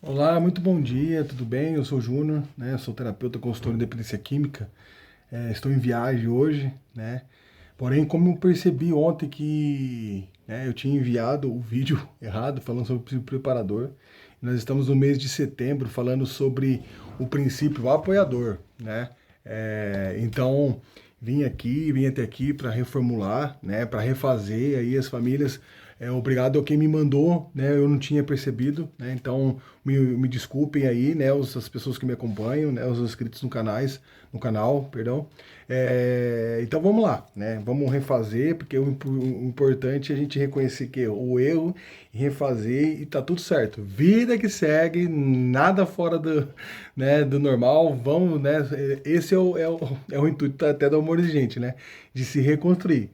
Olá, muito bom dia, tudo bem? Eu sou o Júnior, né? Sou terapeuta consultor em dependência química. Estou em viagem hoje, né? Porém, como eu percebi ontem que eu tinha enviado o vídeo errado falando sobre o preparador, nós estamos no mês de setembro falando sobre o princípio apoiador, né? Então, vim até aqui para reformular, né? Para refazer aí as famílias. Obrigado a quem me mandou, né? Eu não tinha percebido, né? Então me desculpem aí, né? As pessoas que me acompanham, né? Os inscritos no canal, perdão. Então vamos lá, né? Vamos refazer, porque o importante é a gente reconhecer que o erro, refazer e tá tudo certo. Vida que segue, nada fora do normal. Vamos, né? Esse é o intuito até do Amor de Gente, né? De se reconstruir.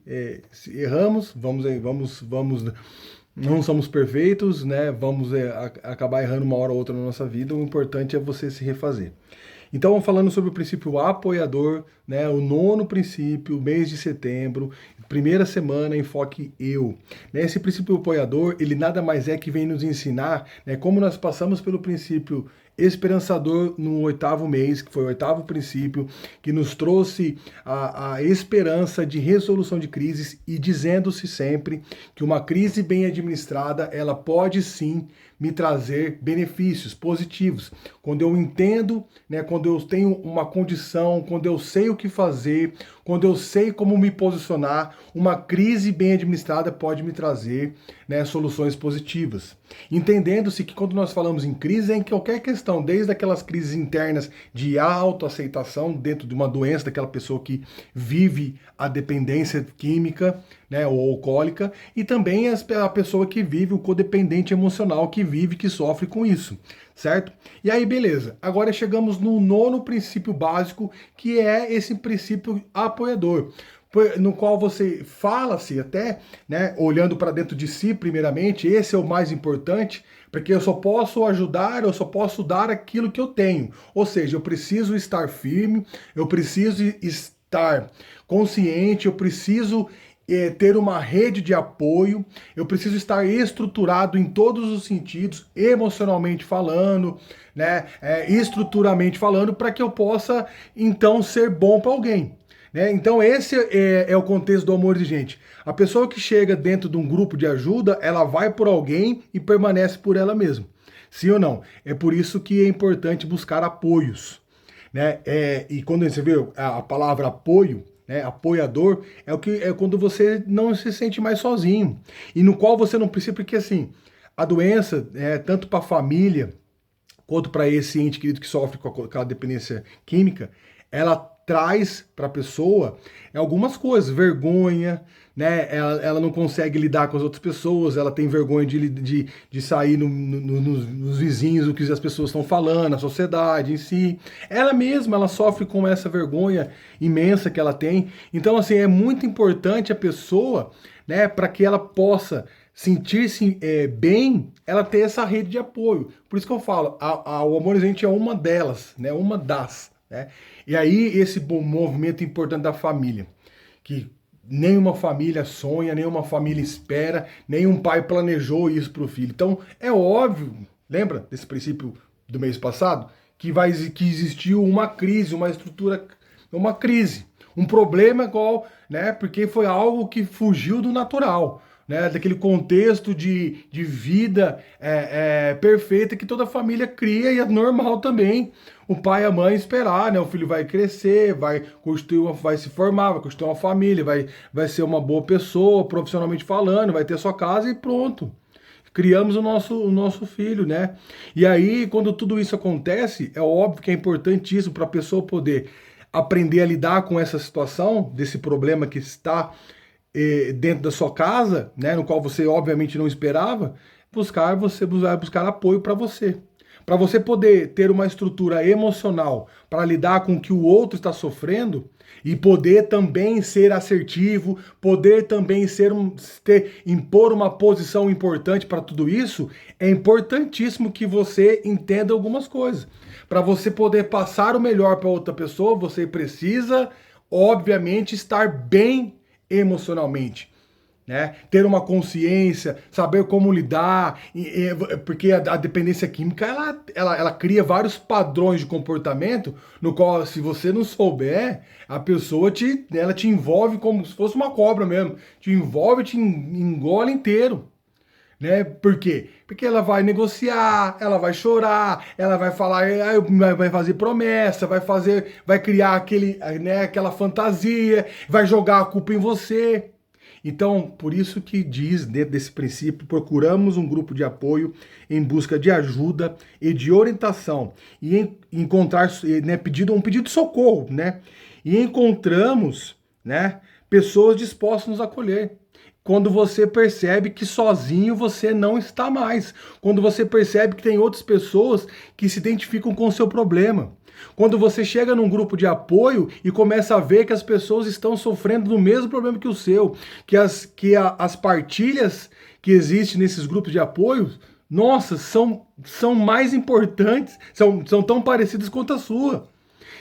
Se erramos, vamos. Não somos perfeitos, né? Vamos acabar errando uma hora ou outra na nossa vida. O importante é você se refazer. Então, falando sobre o princípio apoiador, né, o nono princípio, mês de setembro, primeira semana, enfoque eu. Né, esse princípio apoiador, ele nada mais é que vem nos ensinar, né, como nós passamos pelo princípio esperançador no oitavo mês, que foi o oitavo princípio, que nos trouxe a esperança de resolução de crises e dizendo-se sempre que uma crise bem administrada, ela pode sim me trazer benefícios positivos. Quando eu entendo, né, quando eu tenho uma condição, quando eu sei o que fazer, quando eu sei como me posicionar, uma crise bem administrada pode me trazer, né, soluções positivas. Entendendo-se que quando nós falamos em crise, é em qualquer questão, desde aquelas crises internas de autoaceitação dentro de uma doença daquela pessoa que vive a dependência química, né, ou alcoólica, e também a pessoa que vive o codependente emocional, que sofre com isso, certo? E aí, beleza. Agora chegamos no nono princípio básico, que é esse princípio apoiador, no qual você fala-se até, né, olhando para dentro de si primeiramente, esse é o mais importante, porque eu só posso ajudar, eu só posso dar aquilo que eu tenho. Ou seja, eu preciso estar firme, eu preciso estar consciente, eu preciso ter uma rede de apoio, eu preciso estar estruturado em todos os sentidos, emocionalmente falando, né, estruturalmente falando, para que eu possa então ser bom para alguém. Né? Então esse é o contexto do Amor de Gente. A pessoa que chega dentro de um grupo de ajuda, ela vai por alguém e permanece por ela mesma. Sim ou não? É por isso que é importante buscar apoios. Né? E quando você vê a palavra apoio, né, apoiador, é quando você não se sente mais sozinho. E no qual você não precisa, porque assim, a doença, tanto para a família, quanto para esse ente querido que sofre com aquela dependência química, ela traz para a pessoa algumas coisas, vergonha, né? Ela não consegue lidar com as outras pessoas, ela tem vergonha de sair nos vizinhos, o que as pessoas estão falando, a sociedade em si. Ela mesma, ela sofre com essa vergonha imensa que ela tem. Então, assim, é muito importante a pessoa, né, para que ela possa sentir-se bem, ela ter essa rede de apoio. Por isso que eu falo, o Amor Ausente é uma delas, né? Uma das. Né? E aí esse bom movimento importante da família, que nenhuma família sonha, nenhuma família espera, nenhum pai planejou isso para o filho. Então é óbvio, lembra desse princípio do mês passado, que existiu uma crise, uma estrutura, uma crise, um problema qual, né? Porque foi algo que fugiu do natural. Né, daquele contexto de vida perfeita que toda família cria e é normal também o pai e a mãe esperar, né? O filho vai crescer, vai construir, vai se formar, vai construir uma família, vai ser uma boa pessoa, profissionalmente falando, vai ter sua casa e pronto. Criamos o nosso filho, né? E aí, quando tudo isso acontece, é óbvio que é importantíssimo para a pessoa poder aprender a lidar com essa situação, desse problema que está dentro da sua casa, né, no qual você obviamente não esperava, você vai buscar apoio para você. Para você poder ter uma estrutura emocional para lidar com o que o outro está sofrendo e poder também ser assertivo, poder também impor uma posição importante para tudo isso, é importantíssimo que você entenda algumas coisas. Para você poder passar o melhor para outra pessoa, você precisa, obviamente, estar bem emocionalmente. né? Ter uma consciência, saber como lidar, porque a dependência química ela cria vários padrões de comportamento no qual, se você não souber, a pessoa ela te envolve como se fosse uma cobra mesmo, te envolve, te engole inteiro. Né? Por quê? Porque ela vai negociar, ela vai chorar, ela vai falar, vai fazer promessa, vai criar aquela fantasia, vai jogar a culpa em você. Então, por isso que diz, dentro desse princípio, procuramos um grupo de apoio em busca de ajuda e de orientação e encontrar, né, um pedido de socorro, né? E encontramos, né, pessoas dispostas a nos acolher. Quando você percebe que sozinho você não está mais. Quando você percebe que tem outras pessoas que se identificam com o seu problema. Quando você chega num grupo de apoio e começa a ver que as pessoas estão sofrendo do mesmo problema que o seu, que as partilhas que existem nesses grupos de apoio, nossa, são mais importantes, são tão parecidas quanto a sua.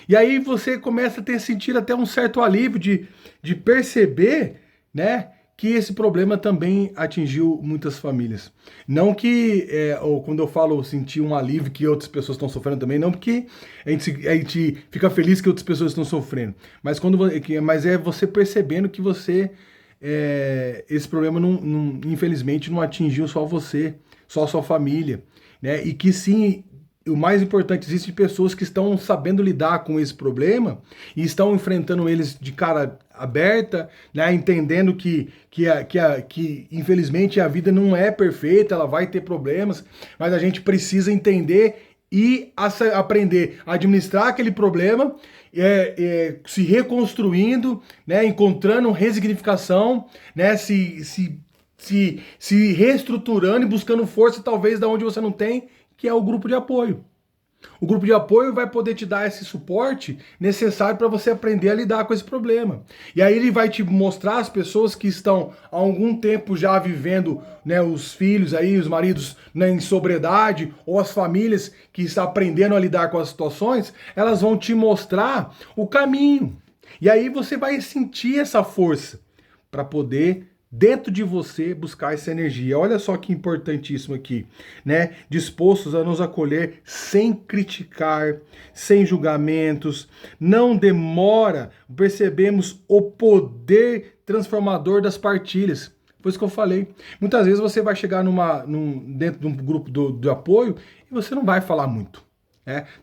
E aí você começa a sentir até um certo alívio de perceber, né, que esse problema também atingiu muitas famílias. Não que, ou quando eu falo sentir um alívio que outras pessoas estão sofrendo também, não porque a gente fica feliz que outras pessoas estão sofrendo, mas, mas é você percebendo que esse problema, infelizmente, não atingiu só você, só a sua família, né? E que sim, o mais importante, existem pessoas que estão sabendo lidar com esse problema e estão enfrentando eles de cara aberta, né, entendendo que infelizmente a vida não é perfeita, ela vai ter problemas, mas a gente precisa entender e aprender a administrar aquele problema, se reconstruindo, né, encontrando resignificação, né, se reestruturando e buscando força talvez da onde você não tem, que é o grupo de apoio. O grupo de apoio vai poder te dar esse suporte necessário para você aprender a lidar com esse problema. E aí ele vai te mostrar as pessoas que estão há algum tempo já vivendo, né, os filhos aí, os maridos, né, em sobriedade, ou as famílias que estão aprendendo a lidar com as situações, elas vão te mostrar o caminho. E aí você vai sentir essa força para poder dentro de você buscar essa energia. Olha só que importantíssimo aqui, né? Dispostos a nos acolher sem criticar, sem julgamentos. Não demora, percebemos o poder transformador das partilhas. Foi isso que eu falei. Muitas vezes você vai chegar dentro de um grupo de apoio e você não vai falar muito.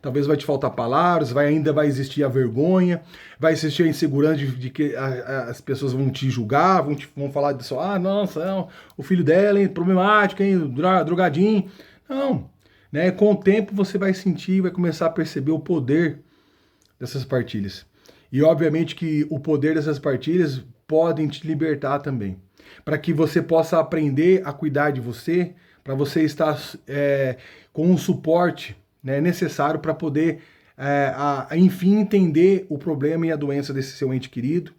Talvez vai te faltar palavras, ainda vai existir a vergonha, vai existir a insegurança de que as pessoas vão te julgar, vão falar disso, nossa, não, o filho dela é problemático, hein, drogadinho. Não, né? Com o tempo você vai sentir, vai começar a perceber o poder dessas partilhas. E obviamente que o poder dessas partilhas podem te libertar também, para que você possa aprender a cuidar de você, para você estar com um suporte, né, necessário para poder, enfim, entender o problema e a doença desse seu ente querido,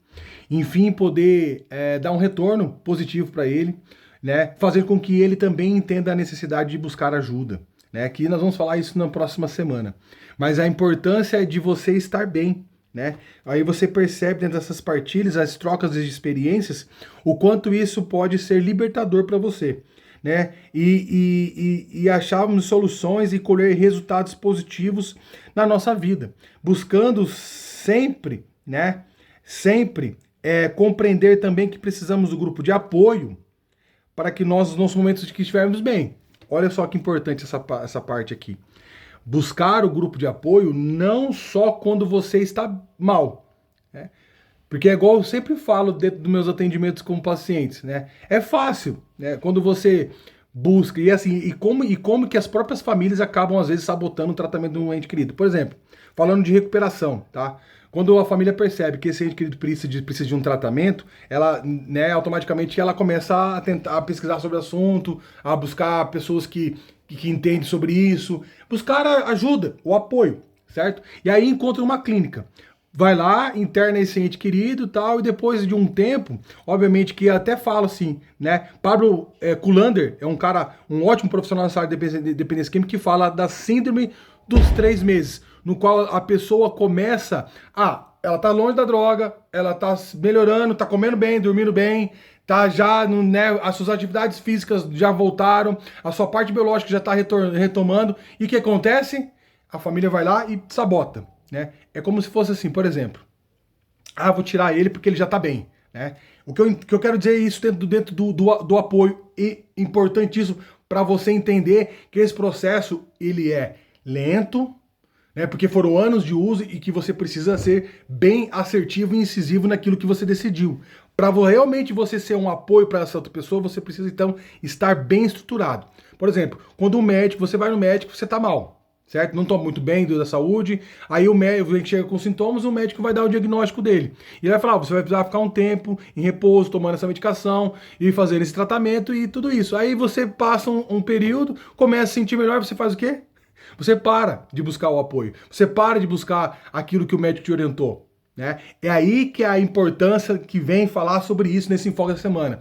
enfim, poder dar um retorno positivo para ele, né, fazer com que ele também entenda a necessidade de buscar ajuda. Né, aqui nós vamos falar isso na próxima semana. Mas a importância é de você estar bem. Né? Aí você percebe dentro dessas partilhas, as trocas de experiências, o quanto isso pode ser libertador para você. Né? E acharmos soluções e colher resultados positivos na nossa vida, buscando sempre, né? Sempre compreender também que precisamos do grupo de apoio para que nós, nos nossos momentos de que estivermos bem. Olha só que importante essa parte aqui. Buscar o grupo de apoio não só quando você está mal, né? Porque é igual eu sempre falo dentro dos meus atendimentos com pacientes, né? É fácil, né? Quando você busca, e assim, e como que as próprias famílias acabam, às vezes, sabotando o tratamento de um ente querido. Por exemplo, falando de recuperação, tá? Quando a família percebe que esse ente querido precisa de um tratamento, ela, né, automaticamente ela começa a tentar pesquisar sobre o assunto, a buscar pessoas que entendem sobre isso, buscar ajuda, o apoio, certo? E aí encontra uma clínica. Vai lá, interna esse ente querido e tal, e depois de um tempo, obviamente que até falo assim, né? Pablo Kulander é um ótimo profissional nessa área de dependência química, que fala da síndrome dos 3 meses, no qual a pessoa começa ela tá longe da droga, ela tá melhorando, tá comendo bem, dormindo bem, tá já, né, as suas atividades físicas já voltaram, a sua parte biológica já está retomando, e o que acontece? A família vai lá e sabota, né? É como se fosse assim, por exemplo, vou tirar ele porque ele já está bem, né? Que eu quero dizer é isso dentro do apoio, e importantíssimo para você entender que esse processo, ele é lento, né? Porque foram anos de uso e que você precisa ser bem assertivo e incisivo naquilo que você decidiu. Para realmente você ser um apoio para essa outra pessoa, você precisa então estar bem estruturado. Por exemplo, quando você vai no médico, você está mal, certo? Não está muito bem da saúde, aí o médico chega com sintomas, o médico vai dar o diagnóstico dele. E ele vai falar, você vai precisar ficar um tempo em repouso, tomando essa medicação e fazendo esse tratamento e tudo isso. Aí você passa um período, começa a se sentir melhor, você faz o quê? Você para de buscar o apoio, você para de buscar aquilo que o médico te orientou, né? É aí que é a importância que vem falar sobre isso nesse Enfoque da Semana.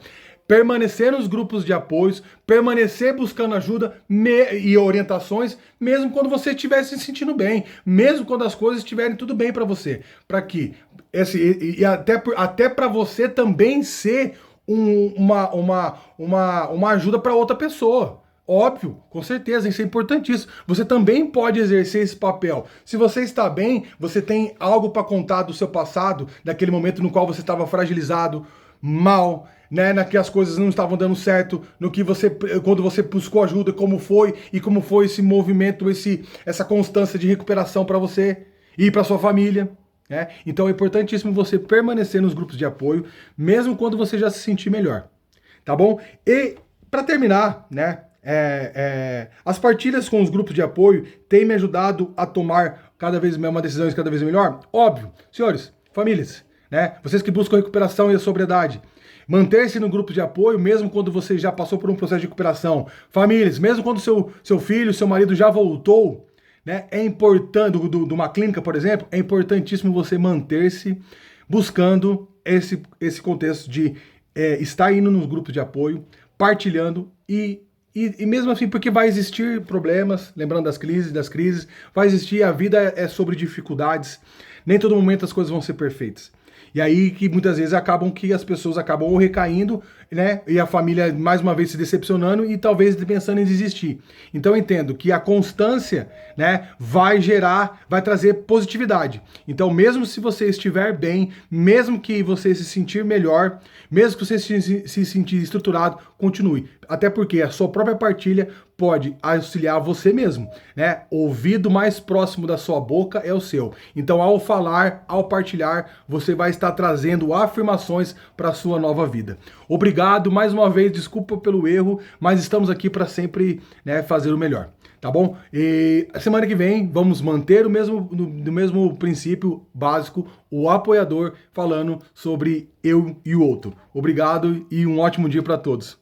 Permanecer nos grupos de apoios, permanecer buscando ajuda e orientações, mesmo quando você estiver se sentindo bem, mesmo quando as coisas estiverem tudo bem para você. Para que até para você também ser uma ajuda para outra pessoa. Óbvio, com certeza, isso é importantíssimo. Você também pode exercer esse papel. Se você está bem, você tem algo para contar do seu passado, daquele momento no qual você estava fragilizado, mal, né, na que as coisas não estavam dando certo, quando você buscou ajuda, como foi esse movimento, essa constância de recuperação para você e para sua família. Né? Então é importantíssimo você permanecer nos grupos de apoio, mesmo quando você já se sentir melhor, tá bom? E para terminar, né? As partilhas com os grupos de apoio têm me ajudado a tomar cada vez uma decisão cada vez melhor? Óbvio, senhores, famílias, né? Vocês que buscam a recuperação e a sobriedade, manter-se no grupo de apoio, mesmo quando você já passou por um processo de recuperação. Famílias, mesmo quando seu filho, seu marido já voltou, né? É importante, de uma clínica, por exemplo, é importantíssimo você manter-se buscando esse contexto de estar indo nos grupos de apoio, partilhando e mesmo assim, porque vai existir problemas, lembrando das crises, vai existir, a vida é sobre dificuldades, nem todo momento as coisas vão ser perfeitas. E aí que muitas vezes as pessoas acabam recaindo, né? E a família mais uma vez se decepcionando e talvez pensando em desistir. Então eu entendo que a constância, né, vai trazer positividade. Então mesmo se você estiver bem, mesmo que você se sentir melhor, mesmo que você se sentir estruturado, continue. Até porque a sua própria partilha pode auxiliar você mesmo, né? O ouvido mais próximo da sua boca é o seu. Então, ao falar, ao partilhar, você vai estar trazendo afirmações para a sua nova vida. Obrigado, mais uma vez, desculpa pelo erro, mas estamos aqui para sempre, né, fazer o melhor. Tá bom? E a semana que vem vamos manter do mesmo princípio básico, o apoiador falando sobre eu e o outro. Obrigado e um ótimo dia para todos.